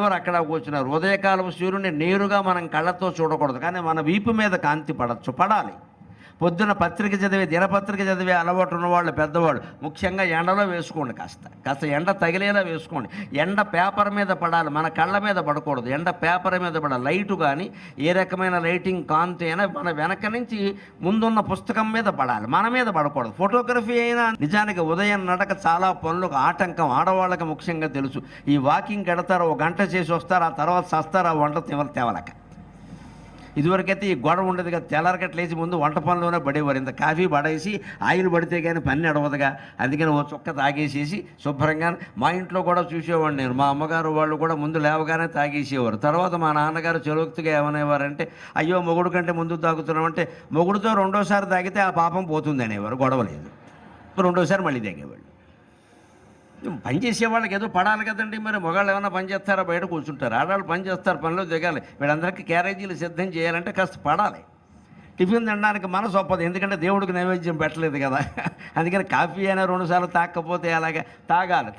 ఎవరు అక్కడ కూర్చున్నారు. ఉదయకాలం సూర్యుడిని నేరుగా మనం కళ్ళతో చూడకూడదు, కానీ మన వీపు మీద కాంతి పడాలి. పొద్దున పత్రిక చదివే, దినపత్రిక చదివే అలవాటు ఉన్నవాళ్ళు, పెద్దవాళ్ళు ముఖ్యంగా ఎండలో వేసుకోండి. కాస్త ఎండ తగిలేలా వేసుకోండి. ఎండ పేపర్ మీద పడాలి, మన కళ్ళ మీద పడకూడదు. ఎండ పేపర్ మీద పడాలి. లైటు కానీ ఏ రకమైన లైటింగ్ కాంతి అయినా మన వెనక నుంచి ముందున్న పుస్తకం మీద పడాలి, మన మీద పడకూడదు. ఫోటోగ్రఫీ అయినా నిజానికి ఉదయం నడక చాలా పనులకు ఆటంకం. ఆడవాళ్ళకి ముఖ్యంగా తెలుసు. ఈ వాకింగ్ ఎడతారు, 1 గంట చేసి వస్తారు, ఆ తర్వాత సస్తారు ఆ వంట తేవలక. ఇదివరకైతే ఈ గొడవ ఉండేది కదా, తెల్లారకట్టు లేచి ముందు వంట పనులోనే పడేవారు. ఇంత కాఫీ పడేసి ఆయిల్ పడితే కానీ పని నడవదుగా, అందుకని ఓ చుక్క తాగేసేసి శుభ్రంగా. మా ఇంట్లో కూడా చూసేవాడు నేను. మా అమ్మగారు వాళ్ళు కూడా ముందు లేవగానే తాగేసేవారు. తర్వాత మా నాన్నగారు చలోక్తిగా ఏమనేవారంటే, అయ్యో మొగుడు కంటే ముందు తాగుతున్నామంటే, మొగుడుతో 2వ సారి తాగితే ఆ పాపం పోతుంది అనేవారు. గొడవ లేదు. 2వ సారి మళ్ళీ తాగేవాళ్ళు. పని చేసేవాళ్ళకి ఏదో పడాలి కదండి. మరి మగాళ్ళు ఏమైనా పని చేస్తారా? బయట కూర్చుంటారు. ఆడవాళ్ళు పని చేస్తారు, పనిలో దిగాలి. వీళ్ళందరికీ క్యారేజీలు సిద్ధం చేయాలంటే కాస్త పడాలి. టిఫిన్ తినడానికి మనసు ఒప్పదు, ఎందుకంటే దేవుడికి నైవేద్యం పెట్టలేదు కదా. అందుకని కాఫీ అయినా 2 సార్లు తాగకపోతే అలాగే తాగాలి.